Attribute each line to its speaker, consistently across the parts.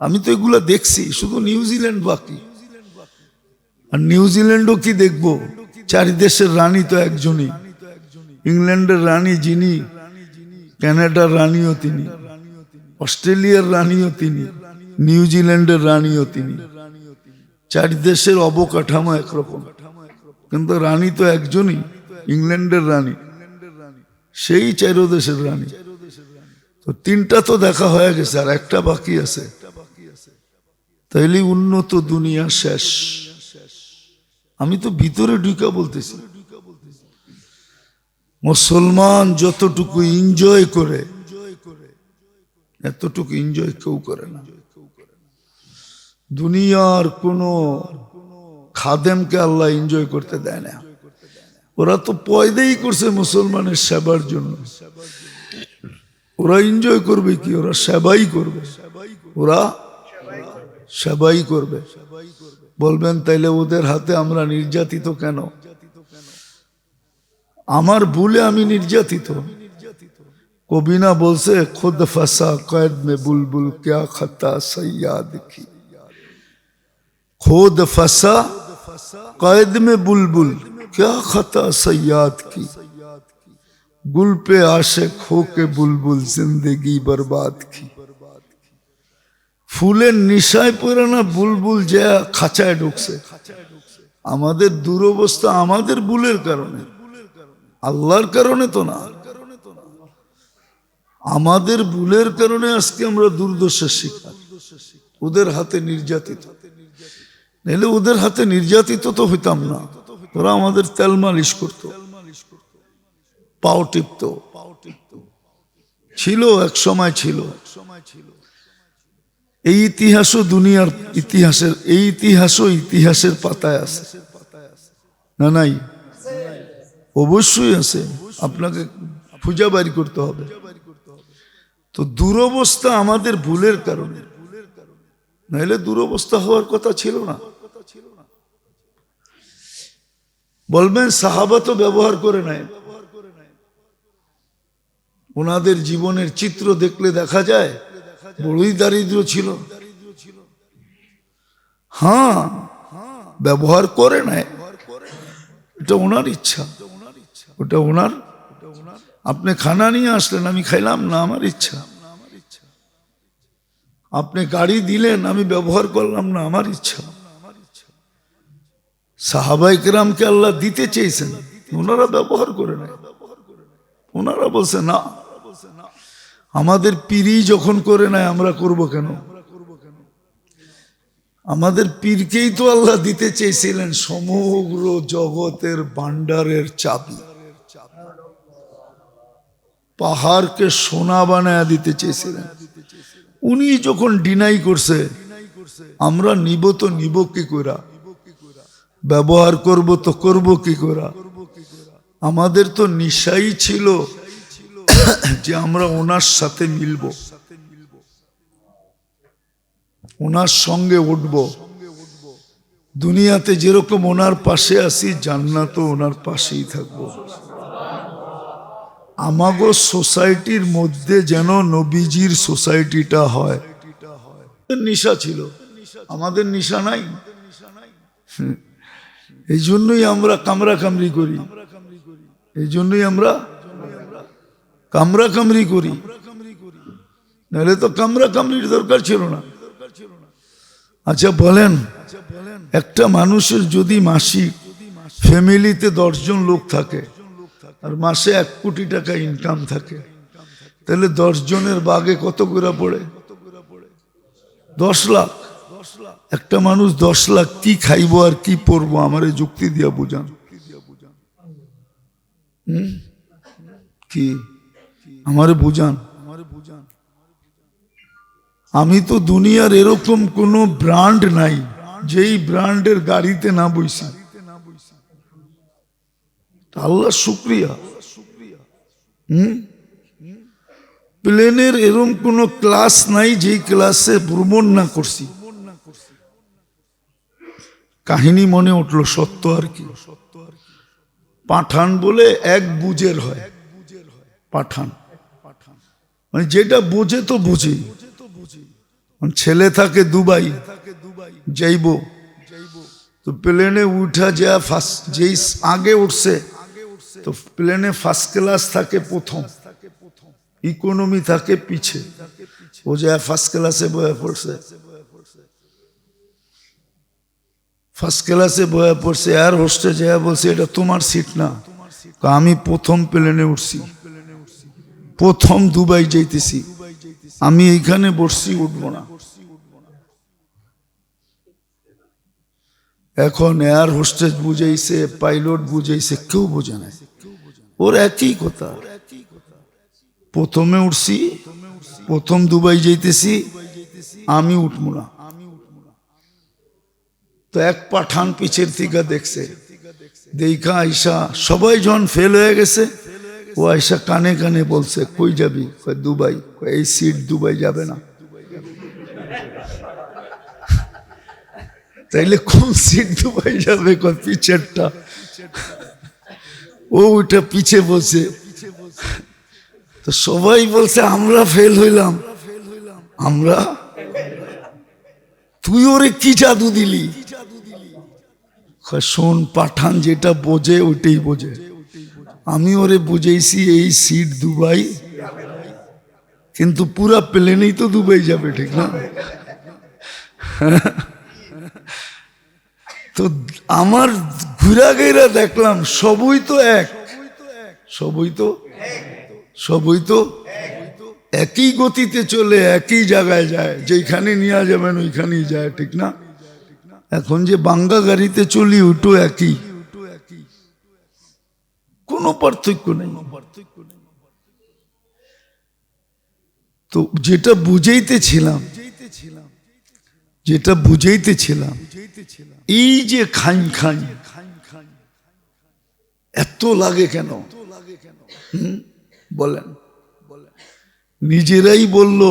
Speaker 1: আমি তো এগুলা দেখছি, শুধু নিউজিল্যান্ড বাকি। আর নিউজিল্যান্ডও কি দেখবো, চারি দেশের রানী তো একজনই। ইংল্যান্ডের রানী যিনি, কানাডার রানীও তিনি, অস্ট্রেলিয়ার রানীও তিনি, নিউজিল্যান্ডের রানীও তিনি। চারি দেশের অবকাঠামো একরকম, কিন্তু রানী তো একজনই, ইংল্যান্ডের রানী, সেই চারো দেশের রানী। তো তিনটা তো দেখা হয়ে গেছে, আর একটা বাকি আছে। তাইলে উন্নত দুনিয়া শেষ। আমি তো ভিতরে ঢুকা বলতেছি, মুসলমান যতটুকু এনজয় করে এতটুকু এনজয় কেউ করে না। দুনিয়ার কোন খাদেমকে আল্লাহ এনজয় করতে দেয় না। ওরা তো পয়দাই করছে মুসলমানের সেবার জন্য। ওরা এনজয় করবে কি? ওরা সেবাই করবে, ওরা সেবাই করবে। বলবেন তাইলে ওদের হাতে আমরা নির্যাতিত কেন? আমার ভুলে আমি নির্যাতিত? কবি না বলছে, খুদ ফসা কয়েদ মে বুলবুল ক্যা খতা সৈয়াদ কি। खुद फंसा कैद में बुलबुल क्या खता सयाद की। गुल पे आशिक हो के बुलबुल जिंदगी बर्बाद की। ফুলের নিশায় পড়ে না বুলবুল যে খাঁচায় ঢুকছে। আমাদের দুরবস্থা আমাদের ভুলের কারণে, আল্লাহর কারণে তো না। আমাদের ভুলের কারণে আজকে আমরা দুর্দশার শিকার, ওদের হাতে নির্যাতিত। নাহলে ওদের হাতে নির্যাতিত তো হইতাম না। ওরা আমাদের তেল মালিশ করতো, পাও টিপত, ছিল এক সময় ছিল। এই ইতিহাসও দুনিয়ার ইতিহাসের, এই ইতিহাসও ইতিহাসের পাতায় আছে না? নাই? অবশ্যই আছে, আপনাকে খুঁজে বাড়ি করতে হবে। তো দুরবস্থা আমাদের ভুলের কারণে, নাহলে দুরবস্থা হওয়ার কথা ছিল না। বলবেন সাহাবা তো ব্যবহার করে নাই। ওনাদের জীবনের চিত্র দেখলে দেখা যায় বড়ই দারিদ্র ছিল। হ্যাঁ, ব্যবহার করে নাই, এটা ওনার ইচ্ছা, ওটা ওনার। আপনি খানা নিয়ে আসলেন, আমি খাইলাম না, আমার ইচ্ছা। আপনি গাড়ি দিলেন, আমি ব্যবহার করলাম না, আমার ইচ্ছা। সাহাবায়ে কেরামকে আল্লাহ দিতে চেয়েছেন, ওনারা ব্যবহার করে নাই। ওনারা বলছে না, আমাদের পীরই যখন করে নাই আমরা করব কেন? আমাদের পীরকেই তো আল্লাহ দিতে চেয়েছিলেন সমগ্র জগতের ভান্ডারের চাবি। পাহাড়কে সোনা বানায় দিতে চেয়েছিলেন। উনি যখন ডিনাই করছে, আমরা নিব তো নিব কি করে? ব্যবহার করব তো করব কি করে? আমাদের তো নিশাই ছিল যে আমরা ওনার সাথে মিলব, ওনার সঙ্গে উঠব। দুনিয়াতে যেরকম ওনার পাশে আছি, জান্নাতও ওনার পাশেই থাকবো। আমাগো সোসাইটির মধ্যে যেন নবীজির সোসাইটিটা হয়। নিশা ছিল, আমাদের নিশা নাই। এই জন্যই আমরা কামরা কামরি করি, এই জন্যই আমরা কামরা কামরি করি। নাহলে তো কামরা কামরির দরকার ছিল না। আচ্ছা বলেন, একটা মানুষের যদি মাসিক ফ্যামিলিতে 10 জন লোক থাকে আর মাসে 1 কোটি টাকা ইনকাম থাকে, তাহলে 10 জনের ভাগে কত করে পড়ে? 10 লাখ। একটা মানুষ 10 লাখ কি খাইবো আর কি পরবো? আমারে যুক্তি দিয়া বুঝান। কি আমারে বুঝান। আমি তো দুনিয়ার এরকম কোন ব্র্যান্ড নাই যেই ব্র্যান্ডের গাড়িতে না বইছি। আল্লাহ শুকরিয়া। প্লেনের এরকম কোন ক্লাস নাই যেই ক্লাসে ভ্রমণ না করছি। কাহিনী মনে উঠলো, সত্য আর কি। পাঠান বলে এক বুঝের হয়, পাঠান মানে যেটা বোঝে তো বুঝি, ছেলে থাকে দুবাই, যাইব তো প্লেনে উঠা যা ফার্স্ট যেই আগে উঠছে তো প্লেনে ফার্স্ট ক্লাস থাকে প্রথম, ইকোনমি থাকে পিছে। ও যা ফার্স্ট ক্লাসে বয়ে পড়ছে, ফার্স্ট ক্লাসে বয়ে পড়ছে। এয়ার হোস্টেস যা বলছে এটা তোমার সিট না, আমি প্রথম প্লেনে উঠছি, প্রথম দুবাই যাইতেছি, আমি এইখানে বসছি, উঠবো না। এখন এয়ার হোস্টেস বুঝাইছে, পাইলট বুঝাইছে, কেউ বোঝে না। ওর একই কথা, প্রথমে উঠছি, প্রথম দুবাই যাইতেছি, আমি উঠবো না। তো এক পাঠান পিছের থেকে দেখছে, দেখা আইসা সবাই যখন ফেল হয়ে গেছে, ও আইসা কানে কানে বলছে কই যাবি? দুবাই। এই সিট দুবাই যাবে না। তাইলে কোন সিট দুবাই যাবে? পিছেরটা। ও ওইটা পিছে বসে। তো সবাই বলছে আমরা ফেল হইলাম। আমরা? তুই ওরে কি জাদু দিলি? শোন, পাঠান যেটা বোঝে ওইটাই বোঝে। আমি ওরে বুঝেছি এই সিট দুবাই, কিন্তু পুরা প্লেনেই তো দুবাই যাবে, ঠিক না? তো আমার ঘুরা গেরা দেখলাম সবই তো এক, সবই তো একই গতিতে চলে, একই জায়গায় যায়, যেখানে নিয়ে যাবেন ওইখানেই যায়, ঠিক না? এখন যে বাঙ্গা গাড়িতে চলি ওইটো একই, কোনো পার্থক্য নেই। তো যেটা বুঝাইতেছিলাম, এই যে খাইন খাইন এত লাগে কেন বলেন? নিজেরাই বলল,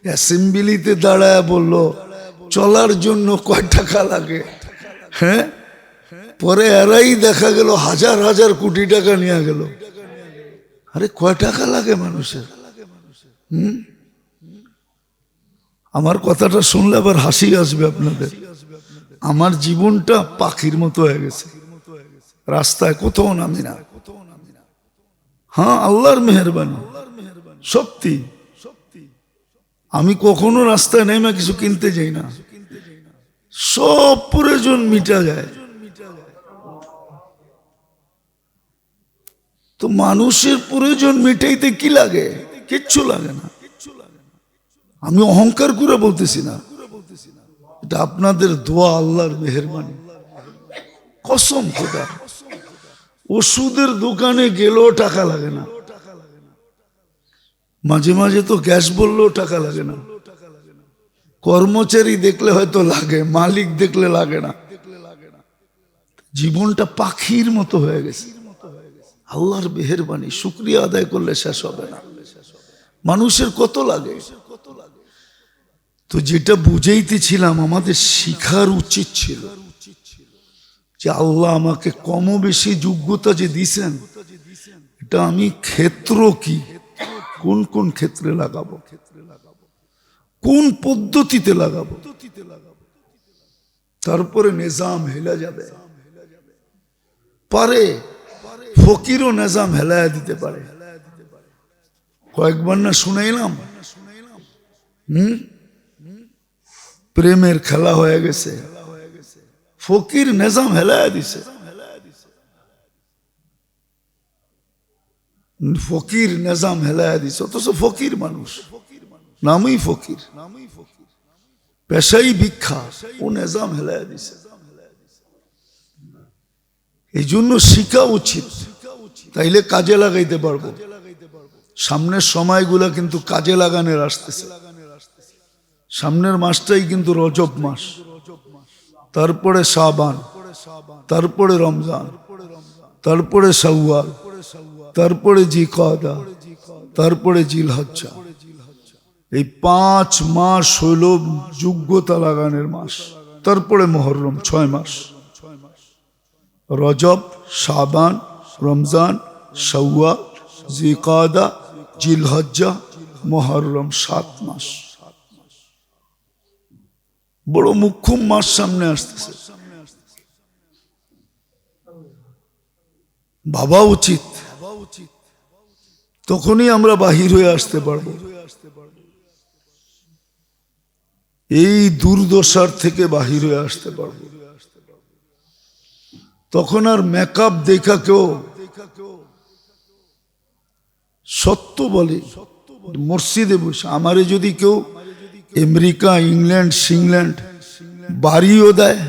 Speaker 1: অ্যাসেম্বলিতে দাঁড়ায় বলল চলার জন্য কয় টাকা লাগে। হ্যাঁ, পরে এরাই দেখা গেল হাজার হাজার কোটি টাকা নিয়ে গেল। আরে কয় টাকা লাগে মানুষের? আমার কথাটা শুনলে আবার হাসি আসবে আপনাদের। আমার জীবনটা পাখির মতো হয়ে গেছে, রাস্তায় কোথাও নামি না। হ্যাঁ, আল্লাহর মেহেরবানি, সত্যি। আমি কখনো রাস্তায় নেমে কিছু কিনতে যাই না, সব প্রয়োজন মিটা যায়। তো মানুষের প্রয়োজন মিটাইতে কি লাগে? কিচ্ছু লাগে না। আমি অহংকার করে বলতেছি না, এটা আপনাদের দোয়া, আল্লাহর মেহেরবানি, কসম খোদা। ওষুধের দোকানে গেলেও টাকা লাগে না, মাঝে মাঝে তো গ্যাস বললেও টাকা লাগে না। কর্মচারী দেখলে হয়তো লাগে, মালিক দেখলে লাগে না। জীবনটা পাখির মতো হয়ে গেছে। আল্লাহর মেহেরবানি, শুকরিয়া আদায় করলে শেষ হবে না। মানুষের কত লাগে। তো যেটা বুঝাইতেছিলাম, আমাদের শিখার উচিত ছিল যে আল্লাহ আমাকে কম বেশি যোগ্যতা যে দিছেন, এটা আমি ক্ষেত্র কি, কোন কোন ক্ষেত্রে লাগাবো, কোন পদ্ধতিতে লাগাবো, তারপরে নিজাম হেলা যাবে। পারে ফকিরও নিজাম হেলায়া দিতে পারে। কয়েকবার না শুনাইলাম, প্রেমের খেলা হয়ে গেছে, ফকির নিজাম হেলায়া দিছে। ফকির নিজাম হেলায়া দিছে, অথচ ফকির মানুষ, নামই ফকির, পেশাই ভিক্ষা, ও নিজাম হেলায়া দিছে। এই জন্য শিখা উচিত, তাইলে কাজে লাগাইতে পারবো। সামনের সময়গুলা কিন্তু কাজে লাগানোর আসতেছে। সামনের মাসটাই কিন্তু রজব মাস, তারপরে শাবান, তারপরে রমজান, তারপরে শাওয়াল, তারপরে জিকাদা, তারপরে জিলহজ্জা। এই 5 মাস হইল যোগ্যতা লাগানোর মাস। তারপরে মুহররম, 6 মাস। রজব, শাবান, রমজান, শাওয়াল, জিকাদা, জিলহজ্জা, মুহররম, 7 মাস। বড় মুখ্যম মাস সামনে আসতেছে, ভাবা উচিত, তখনই আমরা বাহির হয়ে আসতে পারবো। এই দুর্দশার থেকে বাহির হয়ে আসতে পারবো। তখন আর মেকআপ দেখা কেউ সত্য বলে মসজিদে বসে, আমারে যদি কেউ আমেরিকা, ইংল্যান্ড, সিংল্যান্ড বাড়িও দেয়,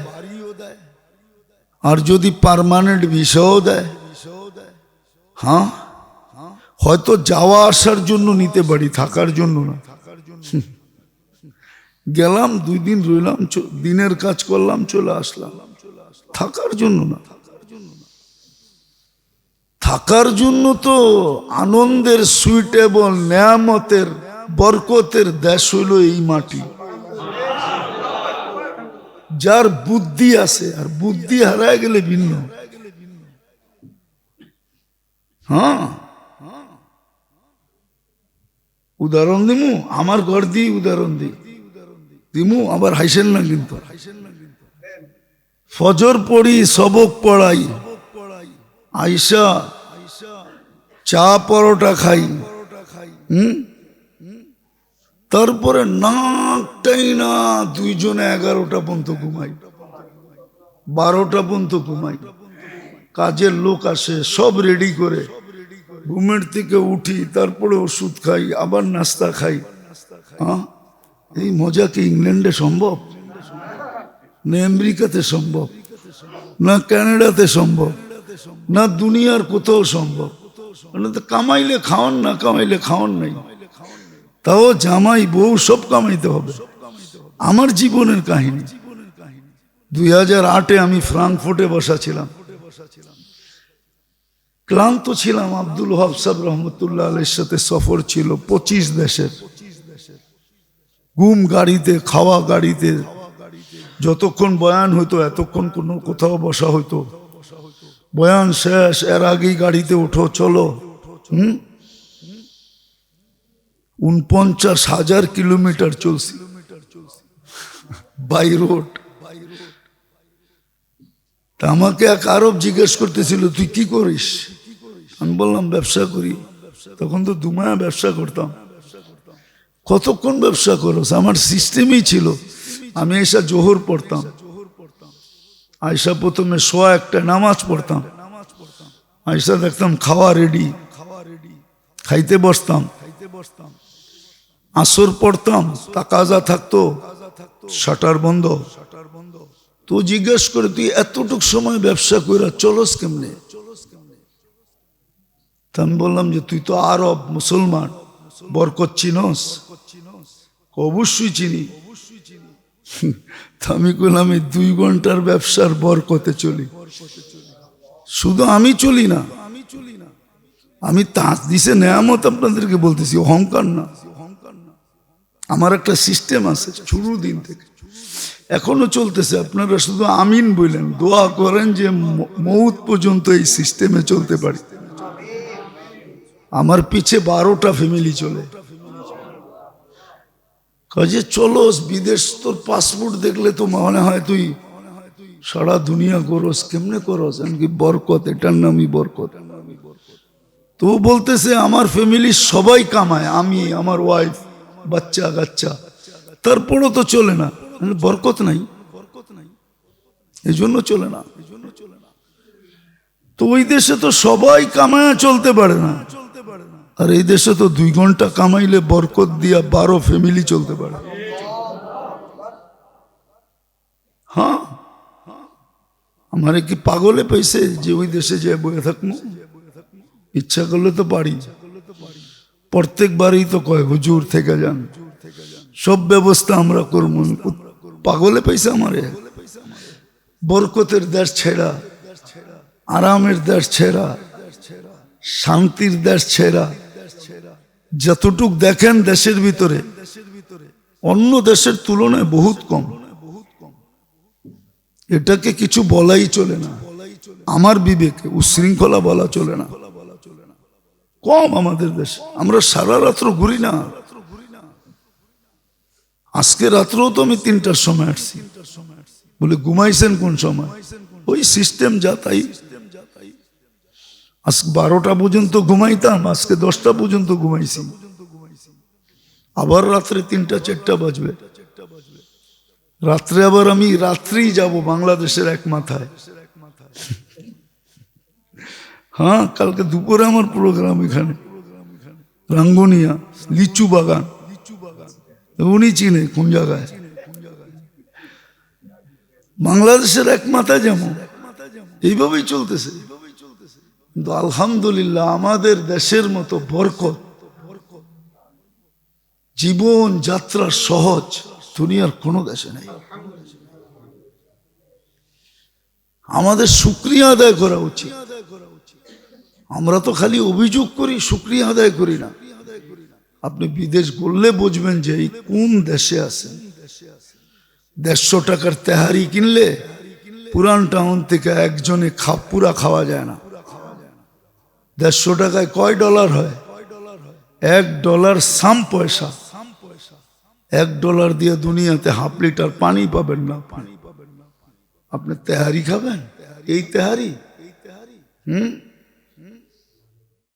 Speaker 1: আর যদি পার্মানেন্ট ভিসাও দেয়, হ্যাঁ হয়তো যাওয়া আসার জন্য নিতে পারি, থাকার জন্য না। গেলাম 2 দিন রইলাম, দিনের কাজ করলাম, চলে আসলাম, থাকার জন্য না। থাকার জন্য তো আনন্দের, সুইটেবল, নেয়ামতের, বরকতের দেশ হইল এই মাটি। যার বুদ্ধি আছে, আর বুদ্ধি হারায় গেলে ভিন্ন। হ্যাঁ, উদাহরণ দিমু, আমার ঘর দিয়ে উদাহরণ দিমু, আবার হাসেন না কিন্তু। ফজর পড়ি, সবক পড়াই, আইসা চা পরোটা খাই, তারপরে নাকটাই না 2 জনে 11টা পর্যন্ত ঘুমাই, 12টা পর্যন্ত ঘুমাই। কাজের লোক আসে, সব রেডি করে ঘুমের থেকে উঠি, তারপরে ওষুধ খাই, আবার নাস্তা খাই। এই মজা কি ইংল্যান্ডে সম্ভব? না আমেরিকাতে সম্ভব, না কানাডাতে সম্ভব, না দুনিয়ার কোথাও সম্ভব। কামাইলে খাওয়ান, না কামাইলে খাওয়ান নাই, তাও জামাই বউ সব কামাইতে হবে। আমার জীবনের কাহিনী, 2008-এ আমি ফ্রাঙ্কফুর্টে বসা ছিলাম, ক্লান্ত ছিলাম। আব্দুল ওয়াহাব সাহেব রহমতুল্লাহ আলাইহির সাথে সফর ছিল 25 দেশের। ঘুম গাড়িতে, খাওয়া গাড়িতে, যতক্ষণ বয়ান হইতো এতক্ষণ কোনো কোথাও বসা হইতো, বয়ান শেষ, এর আগেই গাড়িতে উঠো, চলো। 49,000 কিলোমিটার চলছি বাই রোড। তা আমাকে এক আরব জিজ্ঞেস করতেছিল, তুই কি করিস? আমি বললাম ব্যবসা করি। তখন তো দুমায়া ব্যবসা করতাম। কতক্ষণ ব্যবসা করো? আমার সিস্টেমই ছিল, আমি এসা জোহর পড়তাম, আয়সা প্রথমে 1:15 নামাজ পড়তাম, আয়সা দেখতাম খাওয়া রেডি, খাইতে বসতাম, আসর পড়তাম, তাকাজা থাকতো, শাটার বন্ধ। তো জিজ্ঞেস করে, তুই এতটুক সময় ব্যবসা করে চলস কেমনে? আমি বললাম যে তুই তো আরব মুসলমান, বরকত চিনস? অবশ্যই চিনি। আমি বললাম, এই 2 ঘন্টার ব্যবসার বরকতে চলি। শুধু আমি চলি না, আমি তাঁত দিছে নেয়ামত আপনাদেরকে বলতেছি, অহংকার না। আমার একটা সিস্টেম আছে শুরু দিন থেকে, এখনো চলতেছে। আপনারা শুধু আমিন বললেন, দোয়া করেন যে মৌত পর্যন্ত এই সিস্টেমে চলতে পারি। আমার পিছে 12টা ফ্যামিলি চলে। কাজে চলো বিদেশ, তোর পাসপোর্ট দেখলে তো মনে হয় তুই সারা দুনিয়া করস। কেমনে করস? এমনকি বরকত, এটার নামই বরকত। তো বলতেছে আমার ফ্যামিলি সবাই কামায়, আমি, আমার ওয়াইফ, বাচ্চা কাচ্চা, তারপরও তো চলে না। বরকত নাই, এই জন্য চলে না। তো ওই দেশে তো সবাই কামায় চলতে পারে না, আর এই দেশে তো 2 ঘন্টা কামাইলে বরকত দিয়া 12 ফ্যামিলি চলতে পারে। হ্যাঁ, আমারে কি পাগলে পাইছে যে ওই দেশে যে বয়ে থাকবো? ইচ্ছা করলে তো পারি। প্রত্যেকবারই তো কয় হুজুর থেকে যান, সব ব্যবস্থা আমরা করবো। পাগলে পাইছে আমারে? বরকতের দেশ ছেড়া, আরামের দেশ ছেড়া, শান্তির দেশ ছেড়া, যতটুক দেখেন দেশের ভিতরে অন্য দেশের তুলনায় বহুত কম। এটাকে কিছু বলাই চলে না, আমার বিবেকে উশৃঙ্খলা বলা চলে না। কম আমাদের দেশে। আমরা সারা রাত্র ঘুরি না, আজকে রাত্রেও তো আমি 3টার সময় আসছি। বলে ঘুমাইছেন কোন সময়? ওই সিস্টেম যা তাই। আজকে 12টা পর্যন্ত ঘুমাইতাম, আজকে 10টা পর্যন্ত ঘুমাইছি। আবার রাত্রে 3টা 4টা বাজবে। রাত্রে আবার আমি রাত্রেই যাব বাংলাদেশের এক মাথায়। হ্যাঁ, কালকে দুপুরে আমার প্রোগ্রাম এখানে রাঙ্গুনিয়া লিচু বাগান। উনি চিনে কোন জায়গায়। বাংলাদেশের এক মাথায় যেমন এইভাবেই চলতেছে। কিন্তু আলহামদুলিল্লাহ আমাদের দেশের মতো বরকত, জীবন যাত্রা সহজ দুনিয়ার কোনো দেশে নেই। আমাদের শুকরিয়া আদায় করা উচিত। আমরা তো খালি অভিযোগ করি, শুকরিয়া আদায় করি না। আপনি বিদেশ বললে বুঝবেন যে এই কোন দেশে আছেন। 150 টাকার তেহারি কিনলে পুরান টাউন থেকে একজনে পুরা খাওয়া যায় না। 150 টাকায় কয় ডলার হয়? $1 সাম পয়সা। $1 দিয়ে দুনিয়াতে ½ লিটার পানি পাবেন না। আপনি তেহারি খাবেন? এই তেহারি?